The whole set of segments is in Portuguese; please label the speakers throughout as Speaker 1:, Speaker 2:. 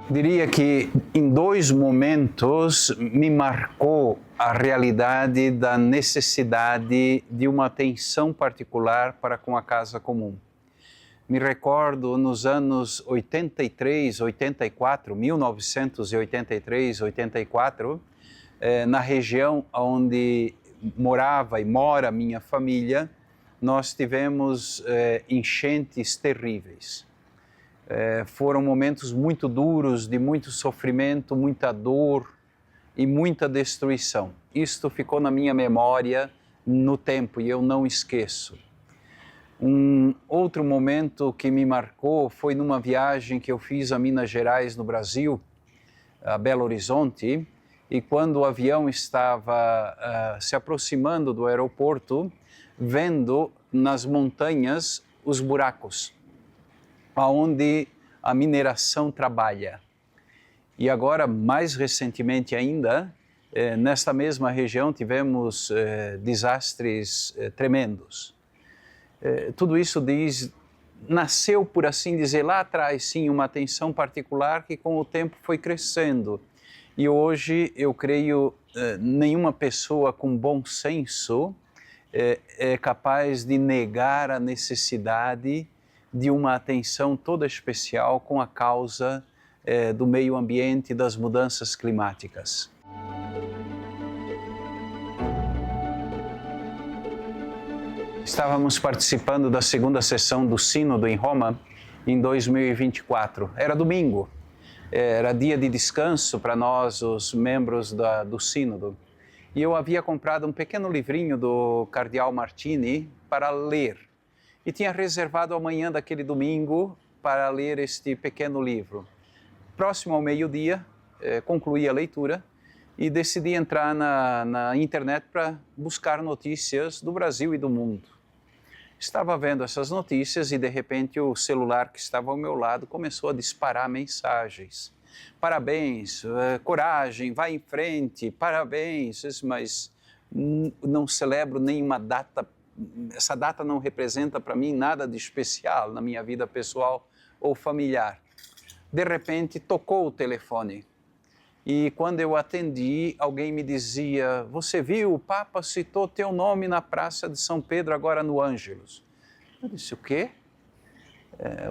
Speaker 1: Diria que em dois momentos me marcou a realidade da necessidade de uma atenção particular para com a casa comum. Me recordo nos anos 83, 84, 1983, 84, na região onde morava e mora minha família, nós tivemos enchentes terríveis. Foram momentos muito duros, de muito sofrimento, muita dor e muita destruição. Isto ficou na minha memória no tempo e eu não esqueço. Um outro momento que me marcou foi numa viagem que eu fiz a Minas Gerais, no Brasil, a Belo Horizonte, e quando o avião estava se aproximando do aeroporto, vendo nas montanhas os buracos, aonde a mineração trabalha. E agora, mais recentemente ainda, nesta mesma região tivemos desastres tremendos. Tudo isso nasceu, por assim dizer, lá atrás, sim, uma atenção particular que com o tempo foi crescendo. E hoje, eu creio, nenhuma pessoa com bom senso é capaz de negar a necessidade de uma atenção toda especial com a causa do meio ambiente e das mudanças climáticas. Estávamos participando da segunda sessão do Sínodo em Roma em 2024. Era domingo, era dia de descanso para nós, os membros do Sínodo. E eu havia comprado um pequeno livrinho do Cardeal Martini para ler. E tinha reservado a manhã daquele domingo para ler este pequeno livro. Próximo ao meio-dia, concluí a leitura e decidi entrar na internet para buscar notícias do Brasil e do mundo. Estava vendo essas notícias e, de repente, o celular que estava ao meu lado começou a disparar mensagens. Parabéns, coragem, vai em frente, parabéns, mas não celebro nenhuma data. Essa data não representa para mim nada de especial na minha vida pessoal ou familiar. De repente, tocou o telefone. E quando eu atendi, alguém me dizia: você viu, o Papa citou teu nome na Praça de São Pedro, agora no Ângelus. Eu disse: o quê?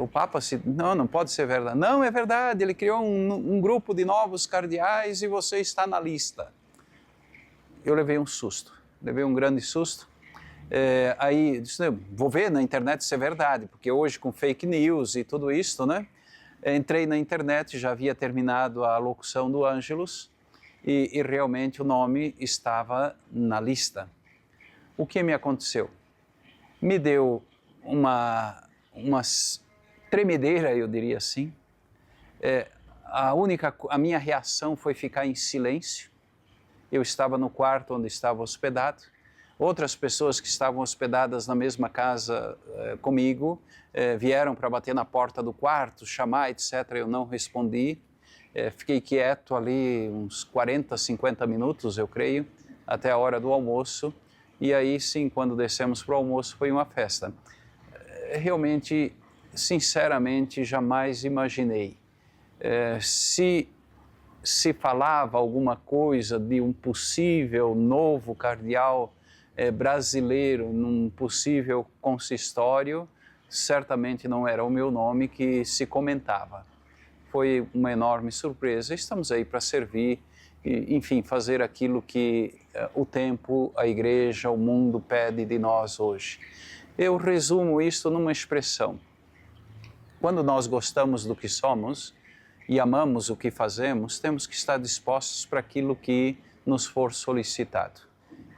Speaker 1: O Papa citou? Não pode ser verdade. Não, é verdade, ele criou um grupo de novos cardeais e você está na lista. Eu levei um susto, levei um grande susto. Aí disse: vou ver na internet se é verdade, porque hoje com fake news e tudo isso, né? Entrei na internet, já havia terminado a locução do Ângelus e realmente o nome estava na lista. O que me aconteceu? Me deu uma tremedeira, eu diria assim. A minha reação foi ficar em silêncio. Eu estava no quarto onde estava hospedado. Outras pessoas que estavam hospedadas na mesma casa comigo vieram para bater na porta do quarto, chamar, etc. Eu não respondi. Fiquei quieto ali uns 40, 50 minutos, eu creio, até a hora do almoço. E aí sim, quando descemos para o almoço, foi uma festa. Realmente, sinceramente, jamais imaginei. Se falava alguma coisa de um possível novo cardeal brasileiro num possível consistório, certamente não era o meu nome que se comentava. Foi uma enorme surpresa. Estamos aí para servir e, enfim, fazer aquilo que o tempo, a igreja, o mundo pede de nós hoje. Eu resumo isso numa expressão. Quando nós gostamos do que somos e amamos o que fazemos, temos que estar dispostos para aquilo que nos for solicitado.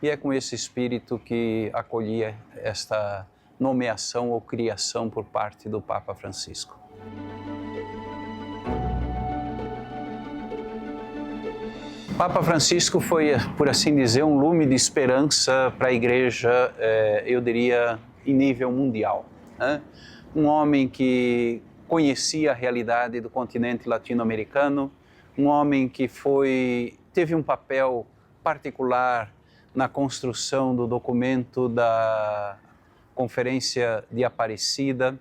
Speaker 1: E é com esse espírito que acolhi esta nomeação ou criação por parte do Papa Francisco. Papa Francisco foi, por assim dizer, um lume de esperança para a Igreja, eu diria, em nível mundial, né? Um homem que conhecia a realidade do continente latino-americano, um homem que teve um papel particular na construção do documento da Conferência de Aparecida,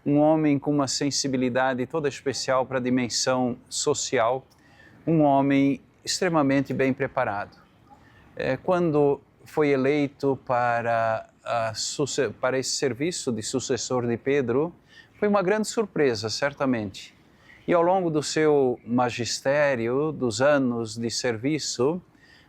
Speaker 1: um homem com uma sensibilidade toda especial para a dimensão social, um homem extremamente bem preparado. Quando foi eleito para esse serviço de sucessor de Pedro, foi uma grande surpresa, certamente. E ao longo do seu magistério, dos anos de serviço,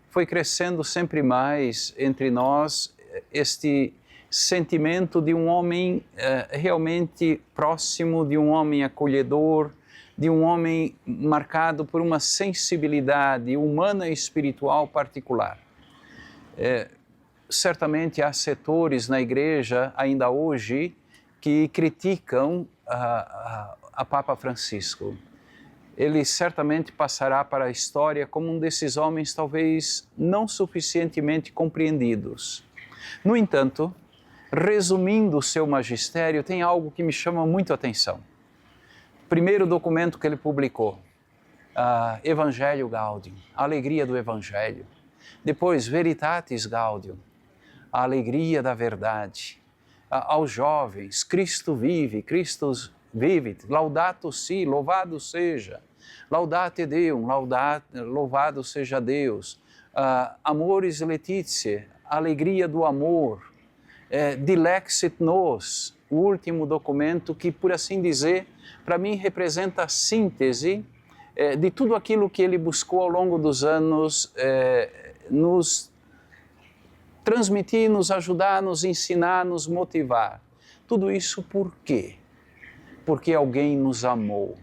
Speaker 1: foi crescendo sempre mais entre nós este sentimento de um homem realmente próximo, de um homem acolhedor, de um homem marcado por uma sensibilidade humana e espiritual particular. Certamente há setores na igreja, ainda hoje, que criticam a Papa Francisco. Ele certamente passará para a história como um desses homens talvez não suficientemente compreendidos. No entanto, resumindo o seu magistério, tem algo que me chama muito a atenção. Primeiro documento que ele publicou, Evangelho Gaudium, a alegria do Evangelho. Depois, Veritatis Gaudium, a alegria da verdade. Aos jovens, Cristo vive, Christus vivit, laudato si, louvado seja, laudate Deum, louvado seja Deus, amoris laetitia, alegria do amor, dilexit nos, o último documento que, por assim dizer, para mim representa a síntese de tudo aquilo que ele buscou ao longo dos anos nos transmitir, nos ajudar, nos ensinar, nos motivar. Tudo isso por quê? Porque alguém nos amou.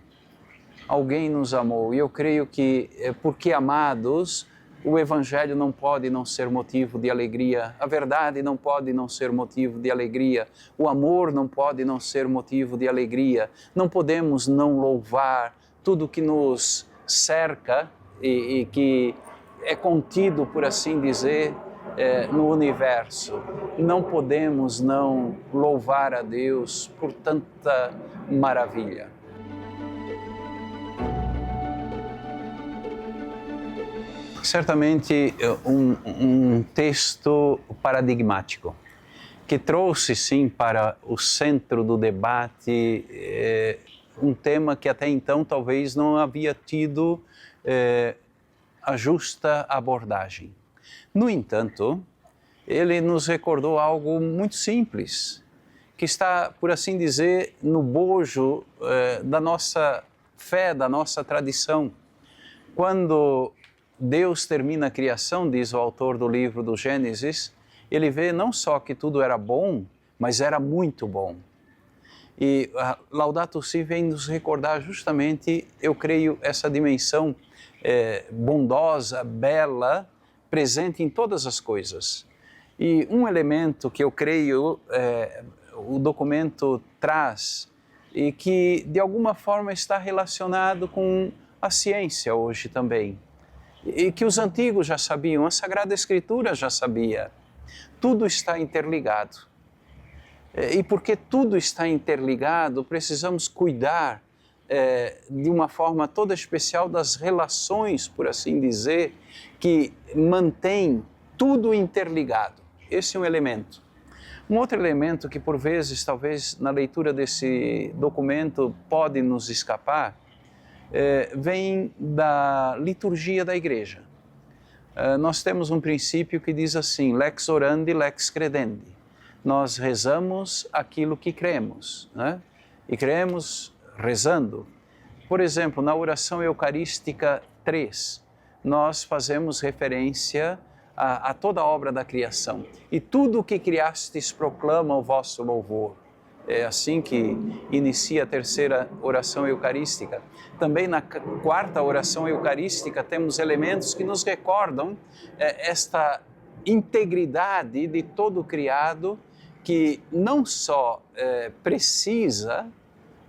Speaker 1: Alguém nos amou. E eu creio que, porque amados, o Evangelho não pode não ser motivo de alegria, a verdade não pode não ser motivo de alegria, o amor não pode não ser motivo de alegria. Não podemos não louvar tudo que nos cerca e que é contido, por assim dizer, no universo. Não podemos não louvar a Deus por tanta maravilha. Certamente um texto paradigmático, que trouxe sim para o centro do debate um tema que até então talvez não havia tido a justa abordagem. No entanto, ele nos recordou algo muito simples, que está, por assim dizer, no bojo da nossa fé, da nossa tradição. Quando Deus termina a criação, diz o autor do livro do Gênesis, ele vê não só que tudo era bom, mas era muito bom. E Laudato Si vem nos recordar justamente, eu creio, essa dimensão bondosa, bela, presente em todas as coisas. E um elemento que eu creio o documento traz e que de alguma forma está relacionado com a ciência hoje também, e que os antigos já sabiam, a Sagrada Escritura já sabia. Tudo está interligado. E porque tudo está interligado, precisamos cuidar de uma forma toda especial das relações, por assim dizer, que mantém tudo interligado. Esse é um elemento. Um outro elemento que por vezes, talvez na leitura desse documento pode nos escapar, vem da liturgia da igreja. Nós temos um princípio que diz assim, lex orandi, lex credendi. Nós rezamos aquilo que cremos, né? E cremos rezando. Por exemplo, na oração eucarística 3, nós fazemos referência a toda a obra da criação. E tudo o que criastes proclama o vosso louvor. É assim que inicia a terceira oração eucarística. Também na quarta oração eucarística temos elementos que nos recordam esta integridade de todo o criado que não só precisa,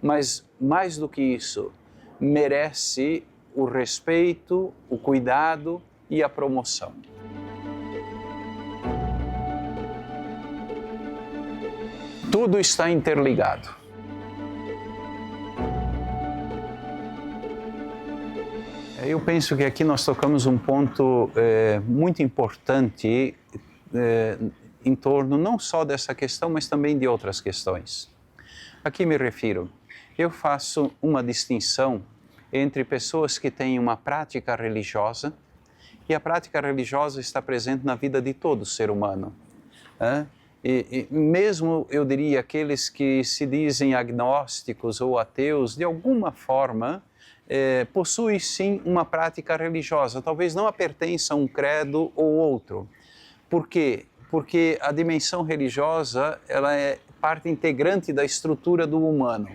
Speaker 1: mas mais do que isso, merece o respeito, o cuidado e a promoção. Tudo está interligado. Eu penso que aqui nós tocamos um ponto muito importante em torno não só dessa questão, mas também de outras questões. A que me refiro? Eu faço uma distinção entre pessoas que têm uma prática religiosa, e a prática religiosa está presente na vida de todo ser humano. E mesmo, eu diria, aqueles que se dizem agnósticos ou ateus, de alguma forma, possuem sim uma prática religiosa. Talvez não a pertença a um credo ou outro. Por quê? Porque a dimensão religiosa, ela é parte integrante da estrutura do humano.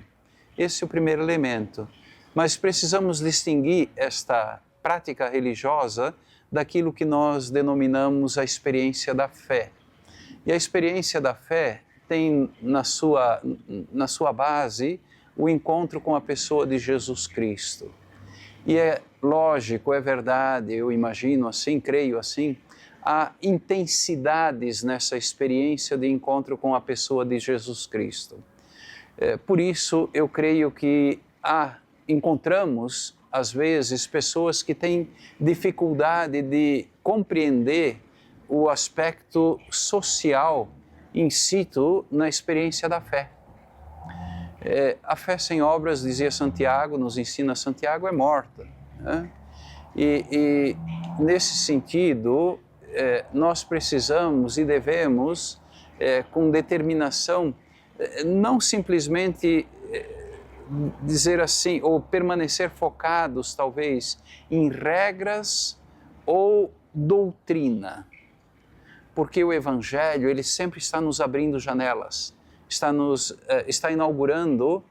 Speaker 1: Esse é o primeiro elemento. Mas precisamos distinguir esta prática religiosa daquilo que nós denominamos a experiência da fé. E a experiência da fé tem na sua base o encontro com a pessoa de Jesus Cristo. E é lógico, é verdade, eu imagino assim, creio assim, há intensidades nessa experiência de encontro com a pessoa de Jesus Cristo. Por isso, eu creio que encontramos, às vezes, pessoas que têm dificuldade de compreender o aspecto social in situ na experiência da fé. A fé sem obras, dizia Santiago, nos ensina Santiago, é morta. Né? E nesse sentido, nós precisamos e devemos, com determinação, não simplesmente dizer assim, ou permanecer focados, talvez, em regras ou doutrina. Porque o Evangelho, ele sempre está nos abrindo janelas, está inaugurando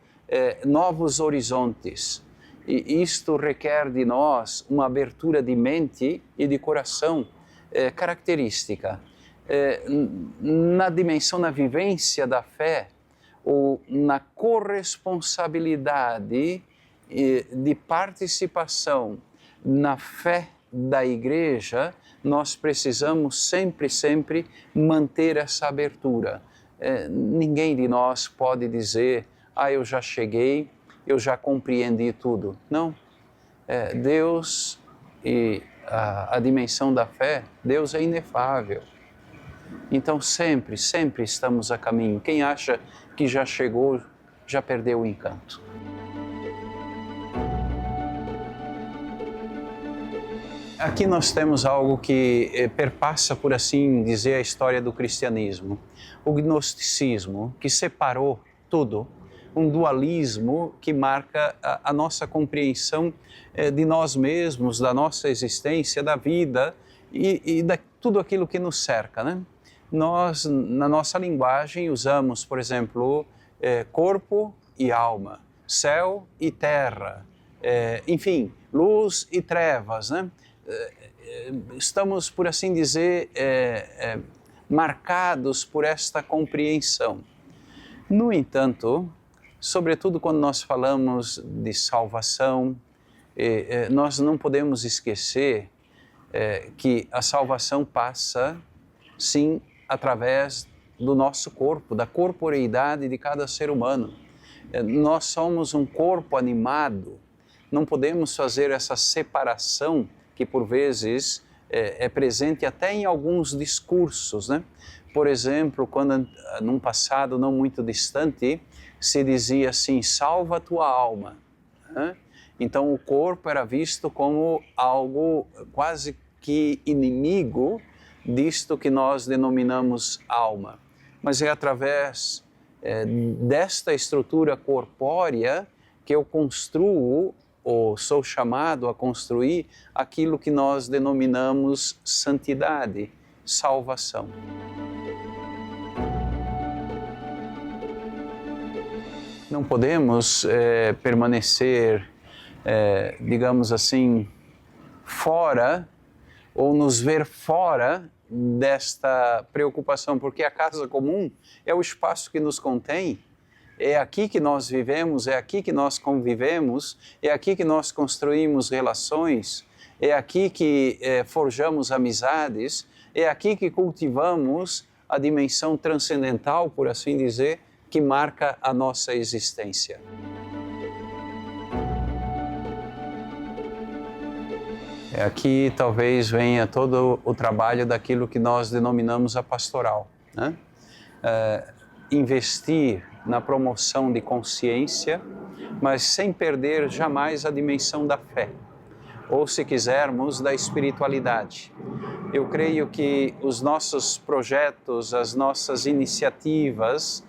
Speaker 1: novos horizontes. E isto requer de nós uma abertura de mente e de coração característica. Na dimensão, na vivência da fé, ou na corresponsabilidade de participação na fé da Igreja, nós precisamos sempre manter essa abertura. Ninguém de nós pode dizer, eu já cheguei, eu já compreendi tudo. Não. Deus e a dimensão da fé, Deus é inefável. Então sempre estamos a caminho. Quem acha que já chegou, já perdeu o encanto. Aqui nós temos algo que perpassa, por assim dizer, a história do cristianismo. O gnosticismo, que separou tudo, um dualismo que marca a nossa compreensão de nós mesmos, da nossa existência, da vida e de tudo aquilo que nos cerca, né? Nós, na nossa linguagem, usamos, por exemplo, corpo e alma, céu e terra, enfim, luz e trevas, né? Estamos, por assim dizer, marcados por esta compreensão. No entanto, sobretudo quando nós falamos de salvação, nós não podemos esquecer que a salvação passa, sim, através do nosso corpo, da corporeidade de cada ser humano. Nós somos um corpo animado, não podemos fazer essa separação que por vezes é presente até em alguns discursos, né? Por exemplo, quando num passado não muito distante se dizia assim, salva a tua alma, né? Então o corpo era visto como algo quase que inimigo disto que nós denominamos alma. Mas é através desta estrutura corpórea que eu construo, ou sou chamado a construir, aquilo que nós denominamos santidade, salvação. Não podemos permanecer, digamos assim, fora, ou nos ver fora desta preocupação, porque a casa comum é o espaço que nos contém, é aqui que nós vivemos, é aqui que nós convivemos, é aqui que nós construímos relações, é aqui que forjamos amizades, é aqui que cultivamos a dimensão transcendental, por assim dizer, que marca a nossa existência. Aqui talvez venha todo o trabalho daquilo que nós denominamos a pastoral, né? Investir na promoção de consciência, mas sem perder jamais a dimensão da fé, ou se quisermos, da espiritualidade. Eu creio que os nossos projetos, as nossas iniciativas,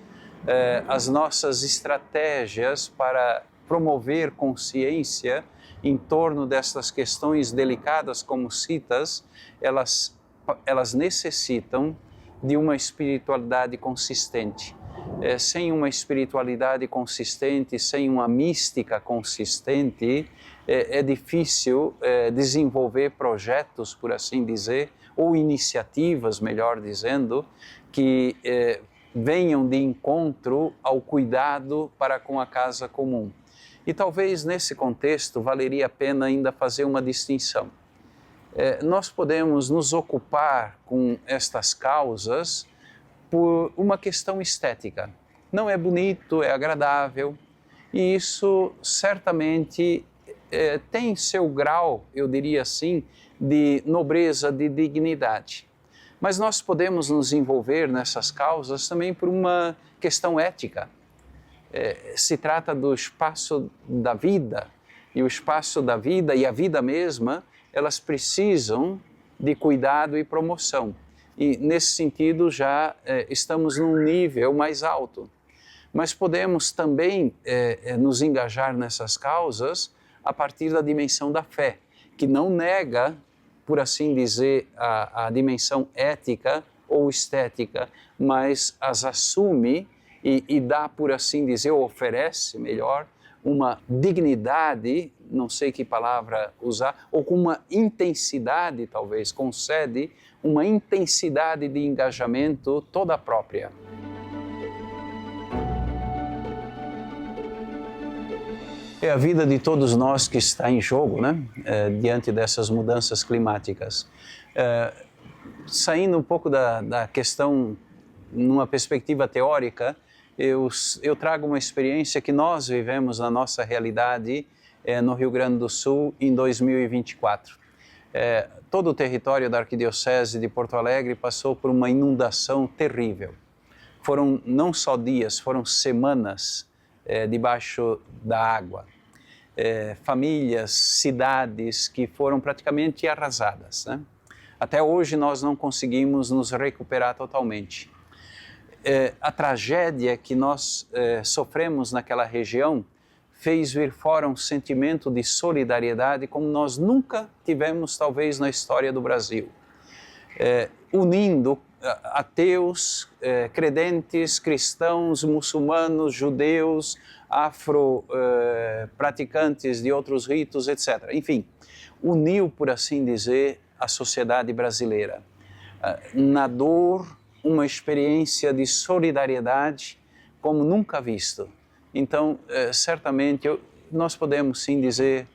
Speaker 1: as nossas estratégias para promover consciência em torno dessas questões delicadas como citas, elas necessitam de uma espiritualidade consistente. Sem uma espiritualidade consistente, sem uma mística consistente, é difícil desenvolver projetos, por assim dizer, ou iniciativas, melhor dizendo, que venham de encontro ao cuidado para com a casa comum. E talvez nesse contexto valeria a pena ainda fazer uma distinção. Nós podemos nos ocupar com estas causas por uma questão estética. Não é bonito, é agradável, e isso certamente tem seu grau, eu diria assim, de nobreza, de dignidade. Mas nós podemos nos envolver nessas causas também por uma questão ética. Se trata do espaço da vida, e o espaço da vida e a vida mesma, elas precisam de cuidado e promoção. E nesse sentido já estamos num nível mais alto. Mas podemos também nos engajar nessas causas a partir da dimensão da fé, que não nega, por assim dizer, a dimensão ética ou estética, mas as assume e dá, por assim dizer, ou oferece, melhor, uma dignidade, não sei que palavra usar, ou com uma intensidade, talvez, concede uma intensidade de engajamento toda própria. É a vida de todos nós que está em jogo, né? Diante dessas mudanças climáticas. Saindo um pouco da questão, numa perspectiva teórica, eu trago uma experiência que nós vivemos na nossa realidade no Rio Grande do Sul em 2024. Todo o território da Arquidiocese de Porto Alegre passou por uma inundação terrível. Foram não só dias, foram semanas debaixo da água. Famílias, cidades que foram praticamente arrasadas, né? Até hoje nós não conseguimos nos recuperar totalmente. A tragédia que nós sofremos naquela região fez vir fora um sentimento de solidariedade como nós nunca tivemos, talvez, na história do Brasil. Unindo ateus, credentes, cristãos, muçulmanos, judeus, afro-praticantes de outros ritos, etc. Enfim, uniu, por assim dizer, a sociedade brasileira. Na dor, uma experiência de solidariedade como nunca visto. Então, certamente, nós podemos sim dizer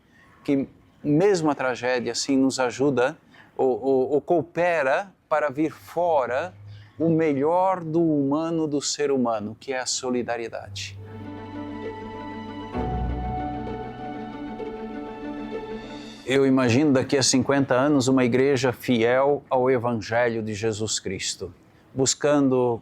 Speaker 1: que mesmo a tragédia sim nos ajuda ou coopera para vir fora o melhor do humano, do ser humano, que é a solidariedade. Eu imagino daqui a 50 anos uma igreja fiel ao Evangelho de Jesus Cristo, buscando,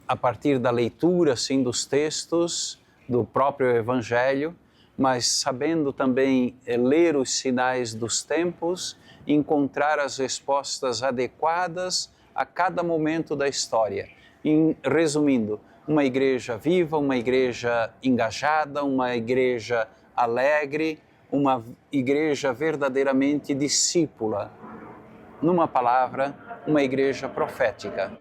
Speaker 1: a partir da leitura assim, dos textos do próprio Evangelho, mas sabendo também ler os sinais dos tempos, encontrar as respostas adequadas a cada momento da história. Resumindo, uma igreja viva, uma igreja engajada, uma igreja alegre, uma igreja verdadeiramente discípula. Numa palavra, uma igreja profética.